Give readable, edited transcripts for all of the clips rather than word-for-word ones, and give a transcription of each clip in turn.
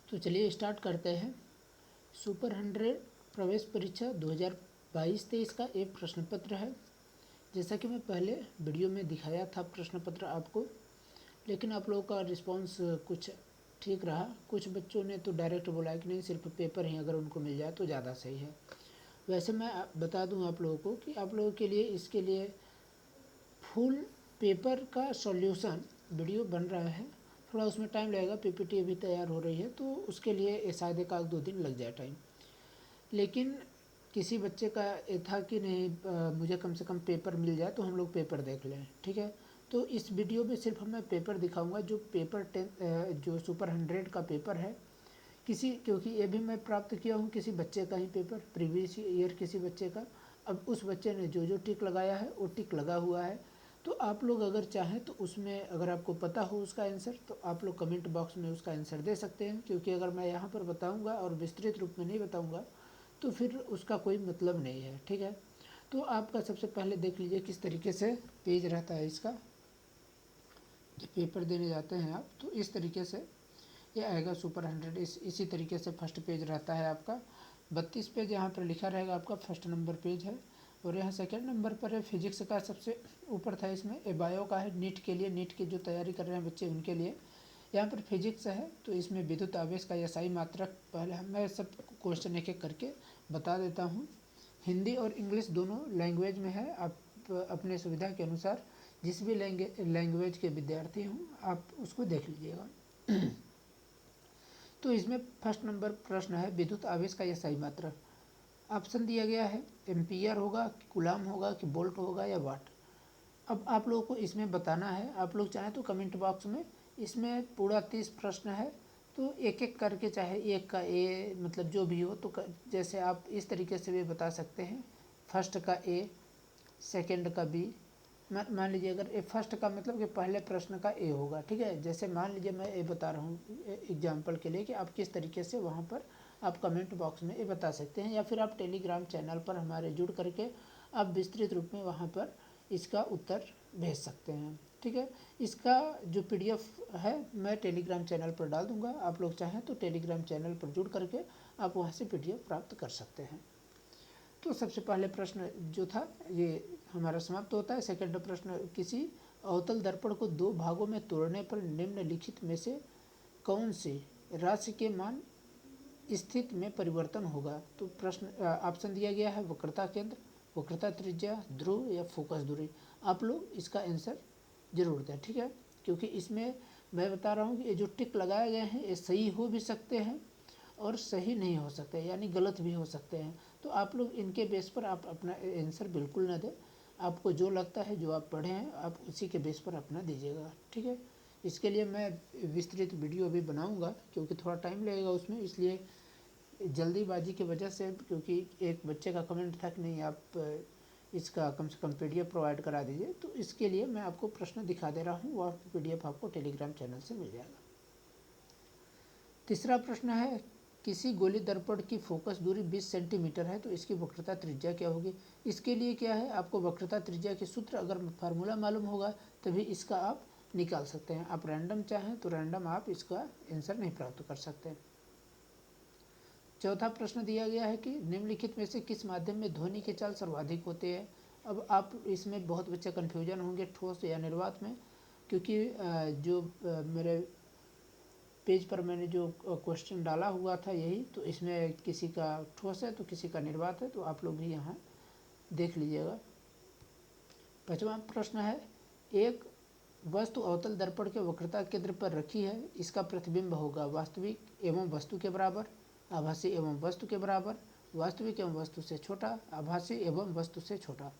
तो चलिए स्टार्ट करते हैं। सुपर 100 प्रवेश परीक्षा 2022-23 का एक प्रश्न पत्र है। जैसा कि मैं पहले वीडियो में दिखाया था प्रश्न पत्र आपको, लेकिन आप लोगों का रिस्पांस कुछ ठीक रहा। कुछ बच्चों ने तो डायरेक्ट बोला कि नहीं, सिर्फ पेपर ही अगर उनको मिल जाए तो ज़्यादा सही है। वैसे मैं बता दूं आप लोगों को कि आप लोगों के लिए इसके लिए फुल पेपर का सॉल्यूशन वीडियो बन रहा है। थोड़ा उसमें टाइम लगेगा, पीपीटी अभी तैयार हो रही है, तो उसके लिए शायद 1-2 दिन लग जाए टाइम। लेकिन किसी बच्चे का ये था कि नहीं, मुझे कम से कम पेपर मिल जाए तो हम लोग पेपर देख लें, ठीक है। तो इस वीडियो में सिर्फ मैं पेपर दिखाऊंगा, जो पेपर 10 जो सुपर 100 का पेपर है। क्योंकि ये भी मैं प्राप्त किया हूँ किसी बच्चे का ही पेपर, प्रीवियस ईयर किसी बच्चे का। अब उस बच्चे ने जो टिक लगाया है वो टिक लगा हुआ है। तो आप लोग अगर चाहें तो उसमें अगर आपको पता हो उसका आंसर, तो आप लोग कमेंट बॉक्स में उसका आंसर दे सकते हैं। क्योंकि अगर मैं यहाँ पर बताऊँगा और विस्तृत रूप में नहीं बताऊँगा तो फिर उसका कोई मतलब नहीं है, ठीक है। तो आपका सबसे पहले देख लीजिए किस तरीके से पेज रहता है इसका। जब पेपर देने जाते हैं आप तो इस तरीके से ये आएगा सुपर 100। इसी तरीके से फर्स्ट पेज रहता है आपका। 32 पेज यहाँ पर लिखा रहेगा आपका, फर्स्ट नंबर पेज है। और यहाँ सेकंड नंबर पर है फिजिक्स का, सबसे ऊपर था इसमें। ए बायो का है, नीट के लिए, नीट की जो तैयारी कर रहे हैं बच्चे उनके लिए। यहाँ पर फिजिक्स है तो इसमें विद्युत आवेश का SI मात्रक, पहले मैं सब क्वेश्चन एक एक करके बता देता हूँ। हिंदी और इंग्लिश दोनों लैंग्वेज में है। आप अपने सुविधा के अनुसार जिस भी लैंग्वेज के विद्यार्थी हों आप उसको देख लीजिएगा। तो इसमें फर्स्ट नंबर प्रश्न है विद्युत आवेश का SI मात्रक। ऑप्शन दिया गया है एम्पियर होगा कि कूलाम होगा कि वोल्ट होगा या वाट। अब आप लोगों को इसमें बताना है। आप लोग चाहें तो कमेंट बॉक्स में, इसमें पूरा 30 प्रश्न है, तो एक एक करके, चाहे एक का ए मतलब जो भी हो, तो जैसे आप इस तरीके से भी बता सकते हैं। फर्स्ट का ए, सेकंड का बी। मान लीजिए अगर ए फर्स्ट का मतलब कि पहले प्रश्न का ए होगा, ठीक है। जैसे मान लीजिए मैं ए बता रहा हूँ एग्जाम्पल के लिए कि आप किस तरीके से वहाँ पर आप कमेंट बॉक्स में ये बता सकते हैं, या फिर आप टेलीग्राम चैनल पर हमारे जुड़ करके आप विस्तृत रूप में वहाँ पर इसका उत्तर भेज सकते हैं, ठीक है। इसका जो PDF है मैं टेलीग्राम चैनल पर डाल दूँगा। आप लोग चाहें तो टेलीग्राम चैनल पर जुड़ करके आप वहाँ से PDF प्राप्त कर सकते हैं। तो सबसे पहले प्रश्न जो था ये हमारा समाप्त होता है। सेकंड प्रश्न, किसी अवतल दर्पण को 2 भागों में तोड़ने पर निम्नलिखित में से कौन सी राशि के मान स्थिति में परिवर्तन होगा। तो प्रश्न ऑप्शन दिया गया है वक्रता केंद्र, वक्रता त्रिज्या, ध्रुव या फोकस दूरी। आप लोग इसका आंसर जरूर दें, ठीक है। क्योंकि इसमें मैं बता रहा हूँ कि ये जो टिक लगाए गए हैं ये सही हो भी सकते हैं और सही नहीं हो सकते, यानी गलत भी हो सकते हैं। तो आप लोग इनके बेस पर आप अपना आंसर बिल्कुल ना दें। आपको जो लगता है, जो आप पढ़े हैं, आप उसी के बेस पर अपना दीजिएगा, ठीक है। इसके लिए मैं विस्तृत वीडियो अभी बनाऊंगा, क्योंकि थोड़ा टाइम लगेगा उसमें, इसलिए जल्दीबाजी की वजह से। क्योंकि एक बच्चे का कमेंट था कि नहीं आप इसका कम से कम PDF प्रोवाइड करा दीजिए, तो इसके लिए मैं आपको प्रश्न दिखा दे रहा हूँ। वह PDF आपको टेलीग्राम चैनल से मिल जाएगा। तीसरा प्रश्न है किसी गोली दर्पण की फोकस दूरी 20 सेंटीमीटर है, तो इसकी वक्रता त्रिज्या क्या होगी। इसके लिए क्या है, आपको वक्रता त्रिज्या के सूत्र अगर फार्मूला मालूम होगा तभी इसका आप निकाल सकते हैं। आप रैंडम चाहें तो रैंडम आप इसका आंसर नहीं प्राप्त कर सकते। चौथा प्रश्न दिया गया है कि निम्नलिखित में से किस माध्यम में ध्वनि के चाल सर्वाधिक होते हैं। अब आप इसमें बहुत बच्चे कन्फ्यूजन होंगे ठोस या निर्वात में, क्योंकि जो मेरे पेज पर मैंने जो क्वेश्चन डाला हुआ था यही, तो इसमें किसी का ठोस है तो किसी का निर्वात है, तो आप लोग भी यहाँ देख लीजिएगा। पांचवा प्रश्न है एक वस्तु अवतल दर्पण के वक्रता केंद्र पर रखी है, इसका प्रतिबिंब होगा वास्तविक एवं वस्तु के बराबर, आभासी एवं वस्तु के बराबर, वास्तविक एवं वस्तु से छोटा, आभासी एवं वस्तु से छोटा।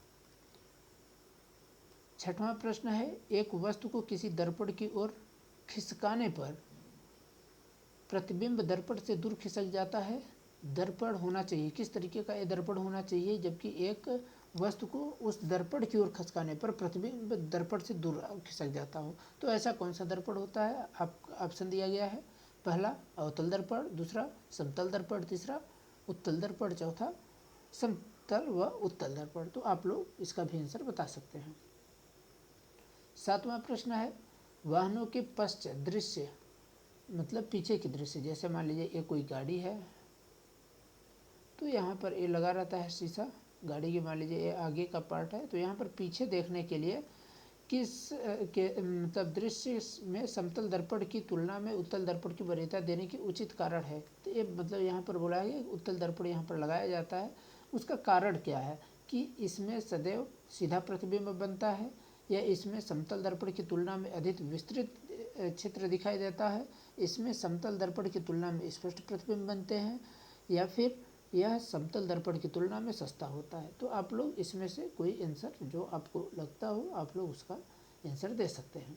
छठवां प्रश्न है एक वस्तु को किसी दर्पण की ओर खिसकाने पर प्रतिबिंब दर्पण से दूर खिसक जाता है। दर्पण होना चाहिए, किस तरीके का ये दर्पण होना चाहिए, जबकि एक वस्तु को उस दर्पण की ओर खिसकाने पर प्रतिबिंब दर्पण से दूर खिसक जाता हो। तो ऐसा कौन सा दर्पण होता है। आप ऑप्शन दिया गया है, पहला अवतल दर्पण, दूसरा समतल दर्पण, तीसरा उत्तल दर्पण, चौथा समतल व उत्तल दर्पण। तो आप लोग इसका भी आंसर बता सकते हैं। सातवां प्रश्न है वाहनों के पश्चात दृश्य मतलब पीछे की दृश्य, जैसे मान लीजिए ये कोई गाड़ी है तो यहाँ पर ये लगा रहता है शीशा गाड़ी की, मान लीजिए ये आगे का पार्ट है, तो यहाँ पर पीछे देखने के लिए किस के मतलब दृश्य में समतल दर्पण की तुलना में उत्तल दर्पण की वरीयता देने की उचित कारण है। तो ये मतलब यहाँ पर बोला है कि उत्तल दर्पण यहाँ पर लगाया जाता है, उसका कारण क्या है कि इसमें सदैव सीधा प्रतिबिंब बनता है, या इसमें समतल दर्पण की तुलना में अधिक विस्तृत क्षेत्र दिखाई देता है, इसमें समतल दर्पण की तुलना में स्पष्ट प्रतिबिंब बनते हैं, या फिर यह समतल दर्पण की तुलना में सस्ता होता है। तो आप लोग इसमें से कोई आंसर जो आपको लगता हो आप लोग उसका आंसर दे सकते हैं।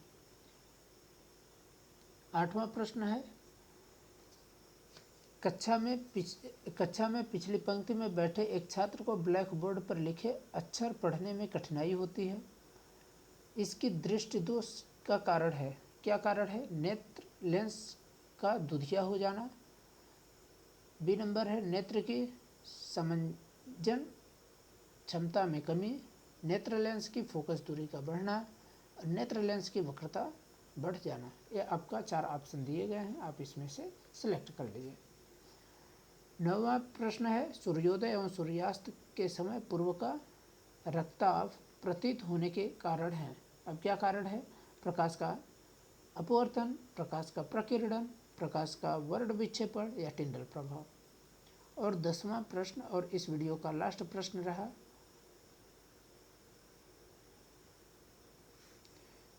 8वां प्रश्न है, कक्षा में पिछली पंक्ति में बैठे एक छात्र को ब्लैक बोर्ड पर लिखे अक्षर पढ़ने में कठिनाई होती है, इसकी दृष्टि दोष का कारण है। क्या कारण है? नेत्र लेंस का दुधिया हो जाना, बी नंबर है नेत्र की समंजन क्षमता में कमी, नेत्र लेंस की फोकस दूरी का बढ़ना, नेत्र लेंस की वक्रता बढ़ जाना। ये आपका 4 ऑप्शन दिए गए हैं, आप इसमें से सिलेक्ट कर लीजिए। 9वां प्रश्न है, सूर्योदय एवं सूर्यास्त के समय पूर्व का रक्तताप प्रतीत होने के कारण है। अब क्या कारण है? प्रकाश का अपवर्तन, प्रकाश का प्रकीर्णन, प्रकाश का वर्ण विक्षेपण या टिंडल प्रभाव। और 10वां प्रश्न और इस वीडियो का लास्ट प्रश्न रहा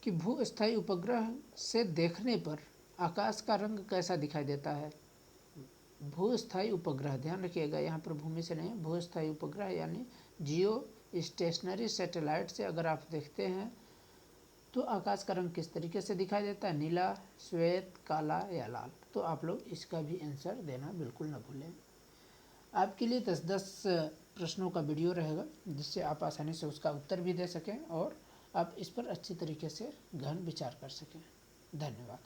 कि भूस्थायी उपग्रह से देखने पर आकाश का रंग कैसा दिखाई देता है। भूस्थायी उपग्रह, ध्यान रखिएगा यहाँ पर भूमि से नहीं, भूस्थायी उपग्रह यानी जियो स्टेशनरी सैटेलाइट से अगर आप देखते हैं तो आकाश का रंग किस तरीके से दिखाई देता है, नीला, श्वेत, काला या लाल। तो आप लोग इसका भी आंसर देना बिल्कुल न भूलें। आपके लिए 10-10 प्रश्नों का वीडियो रहेगा जिससे आप आसानी से उसका उत्तर भी दे सकें और आप इस पर अच्छी तरीके से गहन विचार कर सकें। धन्यवाद।